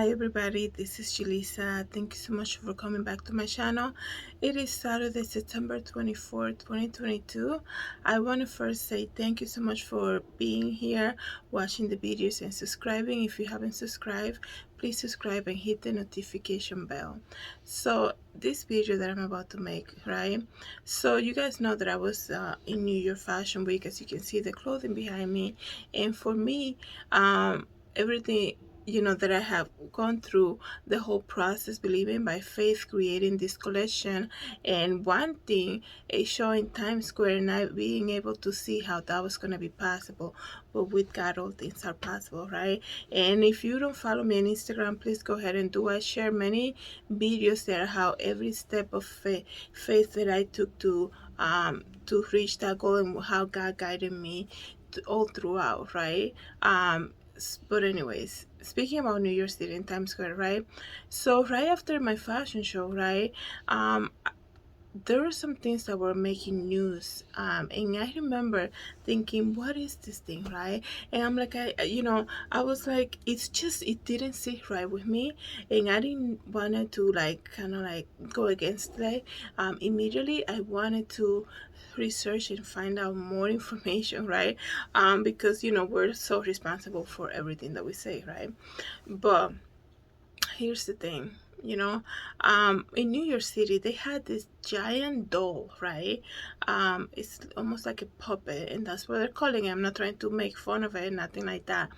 Hi everybody, this is Julissa. Thank you so much for coming back to my channel. It is Saturday, September 24th, 2022. I want to first say thank you so much for being here, watching the videos and subscribing. If you haven't subscribed, please subscribe and hit the notification bell. So this video that I'm about to make, right? So you guys know that I was in New York Fashion Week, as you can see the clothing behind me. And for me, everything that I have gone through the whole process, believing by faith, creating this collection, and one thing is showing Times Square and not being able to see how that was going to be possible. But with God, all things are possible, right? And if you don't follow me on Instagram, please go ahead and do. I share many videos there how every step of faith that I took to reach that goal and how God guided me all throughout, right? But anyways, speaking about New York City and Times Square, right? So right after my fashion show, right, there were some things that were making news, and I remember thinking, what is this thing, right? And I'm like, I was like, it didn't sit right with me, and I didn't wanted to like kind of like go against that. Immediately I wanted to research and find out more information, right? Because we're so responsible for everything that we say, right? But here's the thing, in New York City they had this giant doll, right? It's almost like a puppet, and that's what they're calling it. I'm not trying to make fun of it, nothing like that.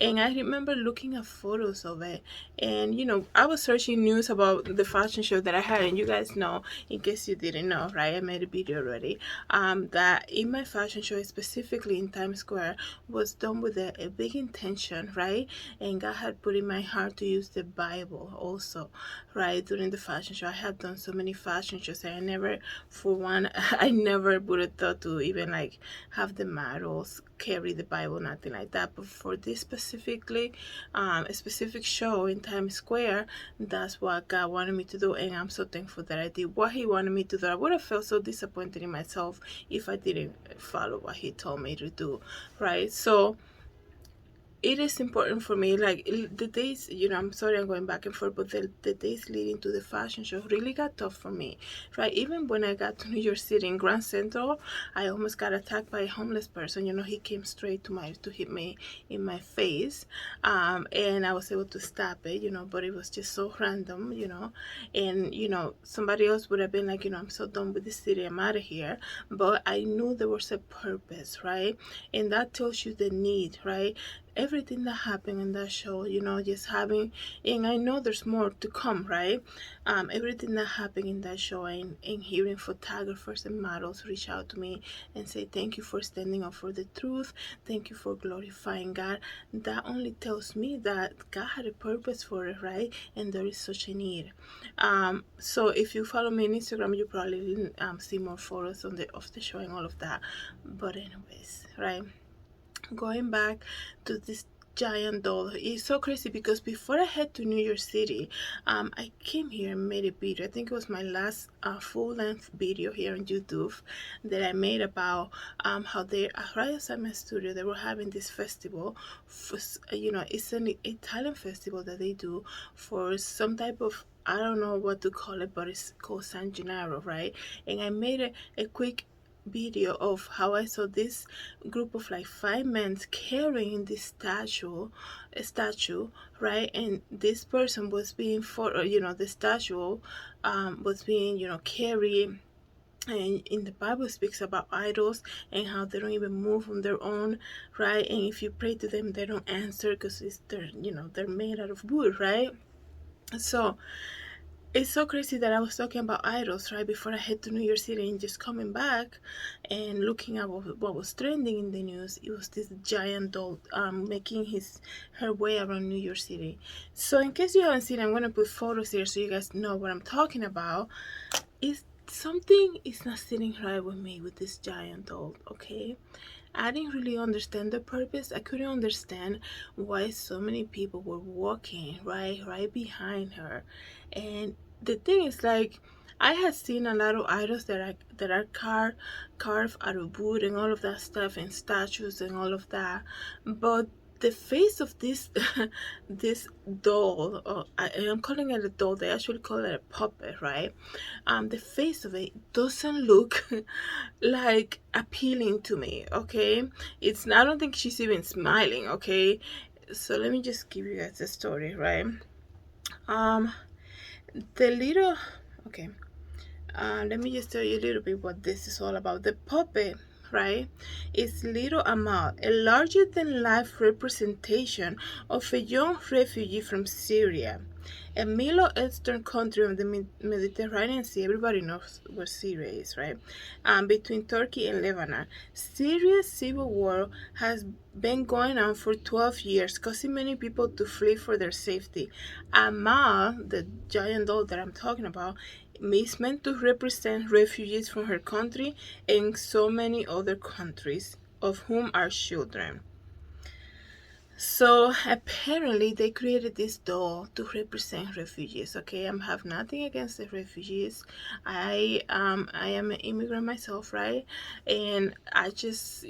And I remember looking at photos of it, and I was searching news about the fashion show that I had. And you guys know, in case you didn't know, right, I made a video already, that in my fashion show, specifically in Times Square, was done with a big intention, right? And God had put in my heart to use the Bible also, right? During the fashion show, I have done so many fashion shows, and I never, for one, I never would have thought to even like have the models carry the Bible, nothing like that. But for this specifically, a specific show in Times Square, that's what God wanted me to do, and I'm so thankful that I did what He wanted me to do. I would have felt so disappointed in myself if I didn't follow what He told me to do, right? So it is important for me, like the days, I'm sorry I'm going back and forth, but the days leading to the fashion show really got tough for me, right? Even when I got to New York City in Grand Central, I almost got attacked by a homeless person. He came straight to hit me in my face, and I was able to stop it, but it was just so random, and somebody else would have been like, I'm so done with the city, I'm out of here. But I knew there was a purpose, right? And that tells you the need, right? Everything that happened in that show, just having, and I know there's more to come, right? Everything that happened in that show, and hearing photographers and models reach out to me and say thank you for standing up for the truth, thank you for glorifying God, that only tells me that God had a purpose for it, right? And there is such a need. So if you follow me on Instagram, you probably didn't see more photos of the show and all of that. But anyways, right, going back to this giant doll, it's so crazy because before I head to New York City, I came here and made a video. I think it was my last full-length video here on YouTube that I made about how they, right outside my studio, they were having this festival for, it's an Italian festival that they do for some type of, I don't know what to call it, but it's called San Gennaro, right? And I made a quick video of how I saw this group of like 5 men carrying this statue, right? And this person was being the statue was being, carried. And in the Bible speaks about idols and how they don't even move on their own, right? And if you pray to them, they don't answer because they're made out of wood, right? So it's so crazy that I was talking about idols right before I head to New York City, and just coming back and looking at what was trending in the news. It was this giant doll making her way around New York City. So in case you haven't seen, I'm gonna put photos here so you guys know what I'm talking about. Is something is not sitting right with me with this giant doll, okay? I didn't really understand the purpose. I couldn't understand why so many people were walking right behind her. And the thing is, like, I had seen a lot of idols that are carved out of wood and all of that stuff, and statues and all of that, but the face of this this doll, I am calling it a doll, they actually call it a puppet, right? The face of it doesn't look like appealing to me, okay? I don't think she's even smiling, okay? So let me just give you guys a story, right? um the little okay Let me just tell you a little bit what this is all about. The puppet, right, is little Amal, a larger than life representation of a young refugee from Syria, a Middle Eastern country of the Mediterranean Sea. Everybody knows where Syria is, right? Between Turkey and Lebanon. Syria's civil war has been going on for 12 years, causing many people to flee for their safety. Amal, the giant doll that I'm talking about, is meant to represent refugees from her country and so many other countries, of whom are children. So apparently they created this doll to represent refugees. Okay, I have nothing against the refugees. I am an immigrant myself, right? And I just,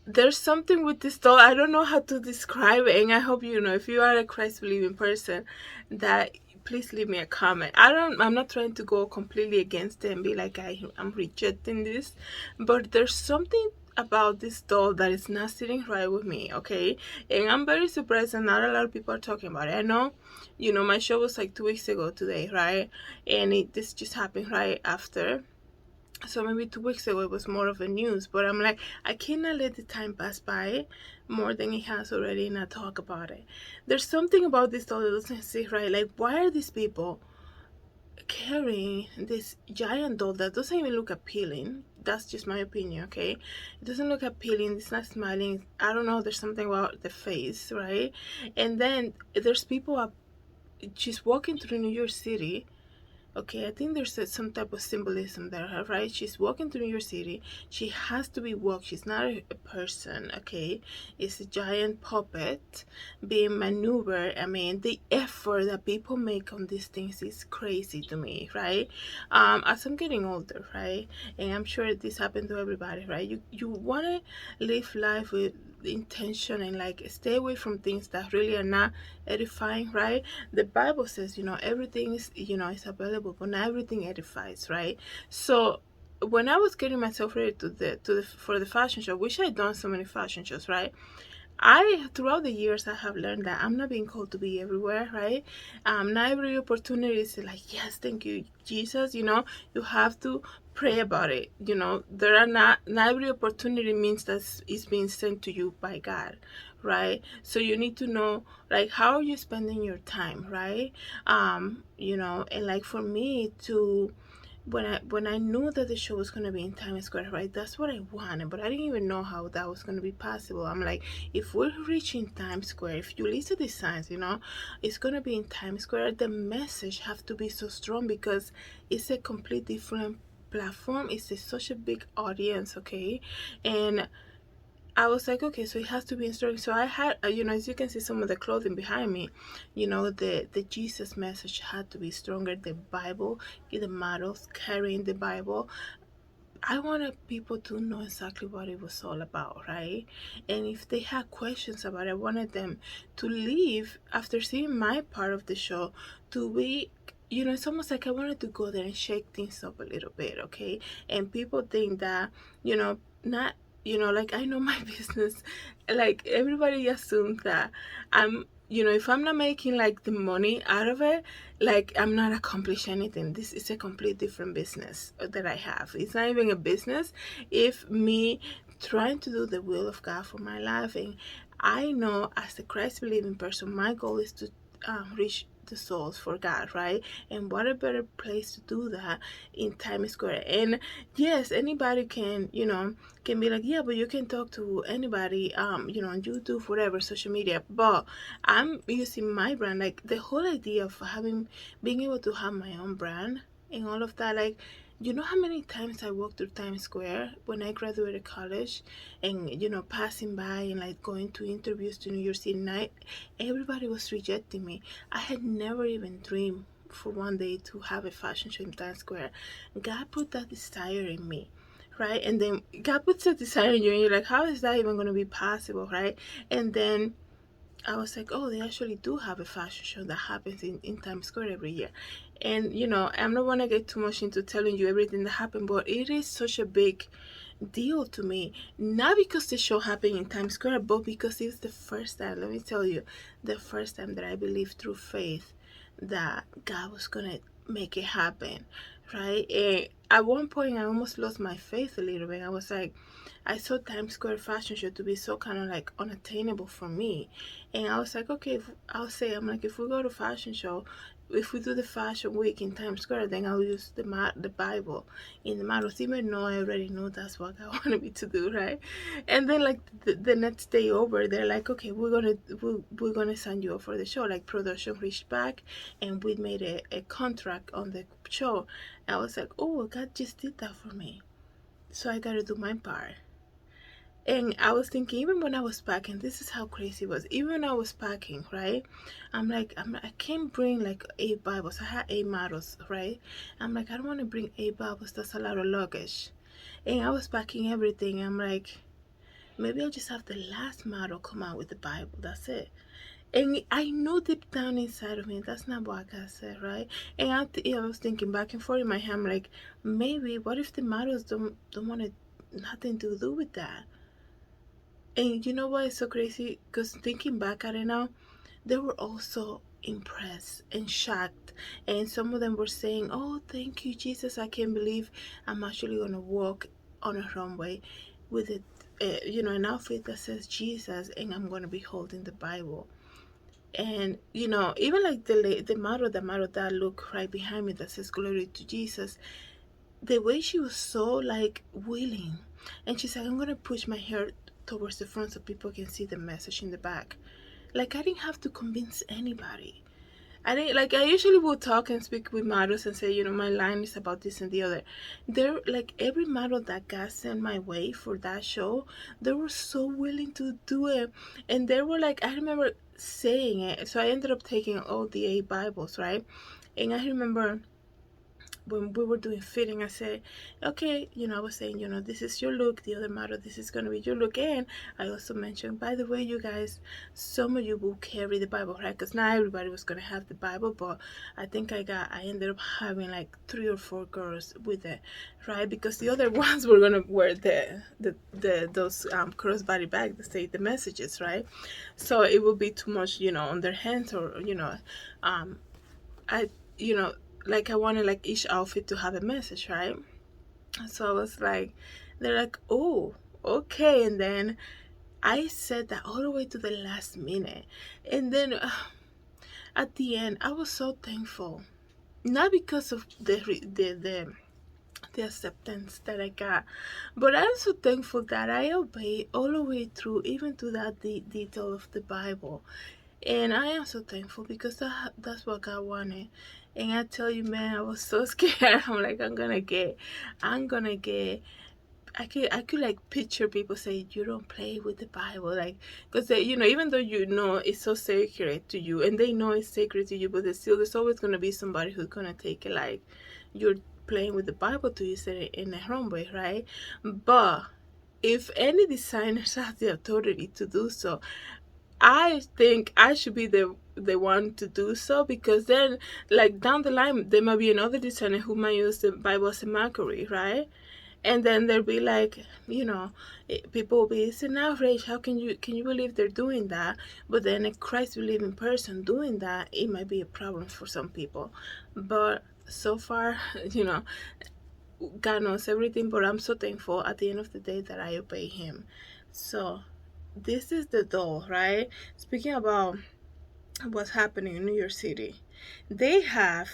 there's something with this doll. I don't know how to describe it, and I hope if you are a Christ believing person, that please leave me a comment. I'm not trying to go completely against it and be like I'm rejecting this, but there's something about this doll that is not sitting right with me, okay? And I'm very surprised that not a lot of people are talking about it. I know, my show was like 2 weeks ago today, right? And this just happened right after, so maybe 2 weeks ago it was more of a news, but I'm like, I cannot let the time pass by more than it has already and not talk about it. There's something about this doll that doesn't sit right. Like, why are these people carrying this giant doll that doesn't even look appealing? That's just my opinion, okay? It doesn't look appealing. It's not smiling. I don't know, there's something about the face, right? And then there's people up, she's walking through New York City. Okay, I think there's some type of symbolism there, right? She's walking through New York City. She has to be walked. She's not a person, okay? It's a giant puppet being maneuvered. I mean, the effort that people make on these things is crazy to me, right? As I'm getting older, right? And I'm sure this happened to everybody, right? You want to live life with intention and like stay away from things that really are not edifying, right? The Bible says, everything is available, but not everything edifies, right? So when I was getting myself ready for the fashion show, which I've done so many fashion shows, right? Throughout the years I have learned that I'm not being called to be everywhere, right? Not every opportunity is like, yes, thank you, Jesus. You have to pray about it. There are not every opportunity means that it's being sent to you by God, right? So you need to know, like, how are you spending your time, right? And like for me to when I knew that the show was gonna be in Times Square, right? That's what I wanted, but I didn't even know how that was gonna be possible. I'm like, if we're reaching Times Square, if JulissaDesigns, it's gonna be in Times Square, the message have to be so strong because it's a complete different platform. It's such a big audience, okay? And I was like, okay, so it has to be in story. So I had, as you can see, some of the clothing behind me, the Jesus message had to be stronger. The Bible, the models carrying the Bible. I wanted people to know exactly what it was all about, right? And if they had questions about it, I wanted them to leave after seeing my part of the show to be, it's almost like I wanted to go there and shake things up a little bit, okay? And people think that, not, like I know my business, like everybody assumes that if I'm not making like the money out of it, like I'm not accomplishing anything. This is a complete different business that I have. It's not even a business if me trying to do the will of God for my life. And I know as a Christ believing person, my goal is to reach the souls for God, right? And what a better place to do that in Times Square. And yes, anybody can be like, yeah, but you can talk to anybody, on YouTube, whatever, social media. But I'm using my brand, like the whole idea of being able to have my own brand and all of that. Like, you know how many times I walked through Times Square when I graduated college, and passing by and like going to interviews to New York City, and everybody was rejecting me. I had never even dreamed for one day to have a fashion show in Times Square. God put that desire in me, right? And then God puts a design on you, and you're like, how is that even going to be possible, right? And then I was like, oh, they actually do have a fashion show that happens in Times Square every year. And, I'm not going to get too much into telling you everything that happened, but it is such a big deal to me. Not because the show happened in Times Square, but because it's the first time, let me tell you, the first time that I believed through faith that God was going to make it happen, right? And at one point, I almost lost my faith a little bit. I was like, I saw Times Square fashion show to be so kind of like unattainable for me. And I was like, okay, I'm like, if we go to fashion show, if we do the fashion week in Times Square, then I'll use the Bible in the models, even though I already know that's what God wanted me to do, right? And then like the next day over, they're like, okay, we're gonna sign you up for the show. Like production reached back, and we made a contract on the show. And I was like, oh, God just did that for me, so I gotta do my part. And I was thinking, even when I was packing, this is how crazy it was. Even when I was packing, right? I can't bring like 8 Bibles. I had 8 models, right? I'm like, I don't want to bring 8 Bibles. That's a lot of luggage. And I was packing everything. I'm like, maybe I'll just have the last model come out with the Bible. That's it. And I know deep down inside of me, that's not what God said, right? And I was thinking back and forth in my head, I'm like, maybe, what if the models don't want nothing to do with that? And you know what is so crazy? Because thinking back at it now, they were also impressed and shocked. And some of them were saying, oh, thank you, Jesus. I can't believe I'm actually going to walk on a runway with an outfit that says Jesus, and I'm going to be holding the Bible. And even like the model that look right behind me that says glory to Jesus, the way she was so like willing, and she's like, I'm gonna push my hair towards the front so people can see the message in the back. Like, I didn't have to convince anybody. I didn't, like, I usually will talk and speak with models and say, my line is about this and the other. They're like, every model that God sent my way for that show, they were so willing to do it. And they were like, I remember saying it, so I ended up taking all the 8 Bibles, right? And I remember when we were doing fitting, I said, okay, I was saying, this is your look, the other model, this is going to be your look. And I also mentioned, by the way, you guys, some of you will carry the Bible, right? Because not everybody was going to have the Bible, but I think I ended up having like 3 or 4 girls with it, right? Because the other ones were going to wear those crossbody bags that say the messages, right? So it would be too much, on their hands, or, I, you know, like I wanted like each outfit to have a message, right? So I was like, they're like, oh, okay. And then I said that all the way to the last minute. And then at the end, I was so thankful. Not because of the acceptance that I got, but I'm so thankful that I obeyed all the way through, even to that detail of the Bible. And I am so thankful because that's what God wanted. And I tell you, man, I was so scared. I'm like, I'm gonna get. I could like picture people say, you don't play with the Bible, like, because they, even though it's so sacred to you, and they know it's sacred to you, but there's always gonna be somebody who's gonna take it like you're playing with the Bible to use it in a wrong way, right? But if any designers have the authority to do so, I think I should be the one to do so, because then, like, down the line, there might be another designer who might use the Bible as a mockery, right? And then they'll be like, people will be, it's an outrage. How can you believe they're doing that? But then a Christ believing person doing that, it might be a problem for some people. But so far, God knows everything. But I'm so thankful at the end of the day that I obey Him. So this is the doll, right? Speaking about what's happening in New York City, they have,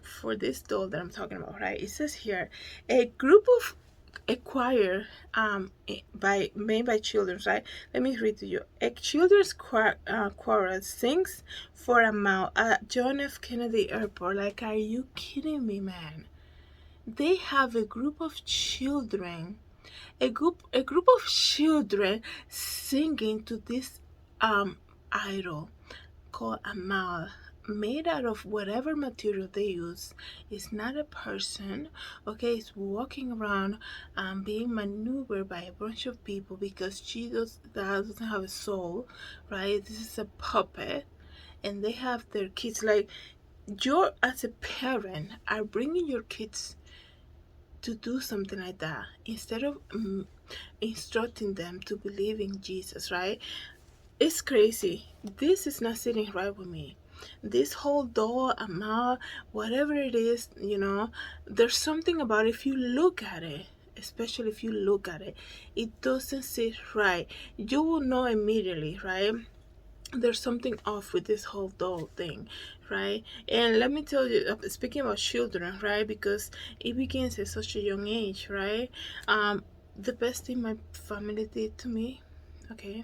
for this doll that I'm talking about, right? It says here, a group of a choir made by children, right? Let me read to you. A children's choir sings for Amal at John F. Kennedy Airport. Like, are you kidding me, man? They have a group of children, a group of children singing to this idol called Amal, made out of whatever material they use. It's not a person, okay? It's walking around being maneuvered by a bunch of people because Jesus doesn't have a soul, right? This is a puppet, and they have their kids. Like, you're, as a parent, are bringing your kids to do something like that instead of instructing them to believe in Jesus, right? It's crazy. This is not sitting right with me. This whole doll, Amal, whatever it is, there's something about it. If you look at it, especially if you look at it, it doesn't sit right. You will know immediately, right? There's something off with this whole doll thing, right? And let me tell you, speaking about children, right? Because it begins at such a young age, right? The best thing my family did to me, okay,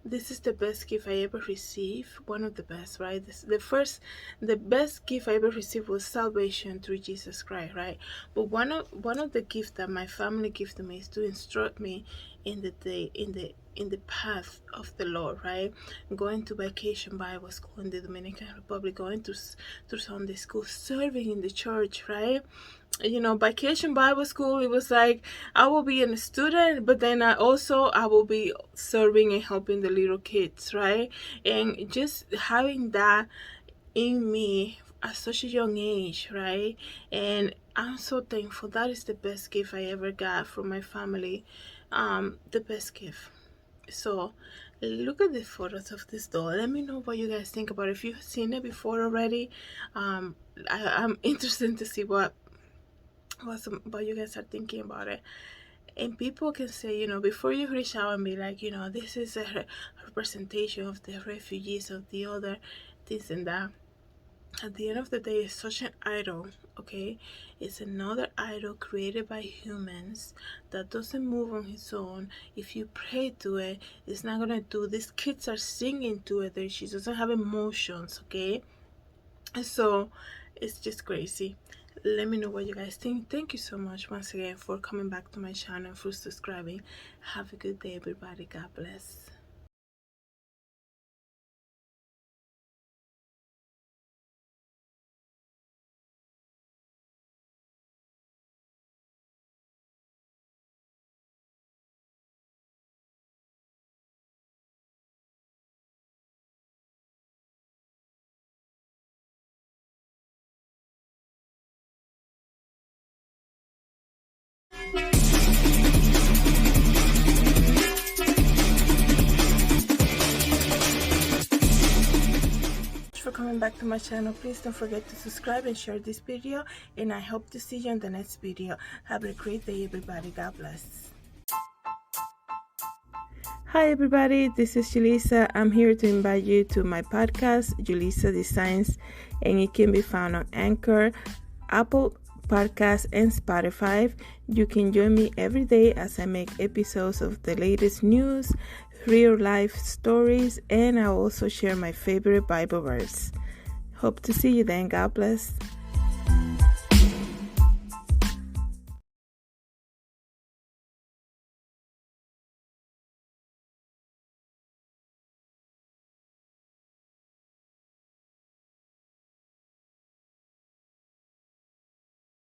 this is the best gift I ever received. One of the best, right? The best gift I ever received was salvation through Jesus Christ, right? But one of the gifts that my family gave to me is to instruct me in the path of the Lord, right? Going to vacation Bible school in the Dominican Republic, going to Sunday school, serving in the church, right? Vacation Bible school, it was like I will be a student, but then I will be serving and helping the little kids, right? And just having that in me at such a young age, right? And I'm so thankful. That is the best gift I ever got from my family. The best gift. So look at the photos of this doll. Let me know what you guys think about it. If you've seen it before already, I'm interested to see what you guys are thinking about it. And people can say, before you reach out and be like, this is a representation of the refugees, of the other this and that. At the end of the day, it's such an idol, okay? It's another idol created by humans that doesn't move on its own. If you pray to it, it's not gonna do. These kids are singing to it. She doesn't have emotions, okay? So it's just crazy. Let me know what you guys think. Thank you so much once again for coming back to my channel and for subscribing. Have a good day, everybody. God bless. For coming back to my channel, please don't forget to subscribe and share this video, and I hope to see you in the next video. Have a great day, everybody. God bless. Hi everybody, this is Julissa. I'm here to invite you to my podcast, JulissaDesigns, and it can be found on Anchor, Apple Podcasts, and Spotify. You can join me every day as I make episodes of the latest news, real life stories, and I also share my favorite Bible verse. Hope to see you then. God bless.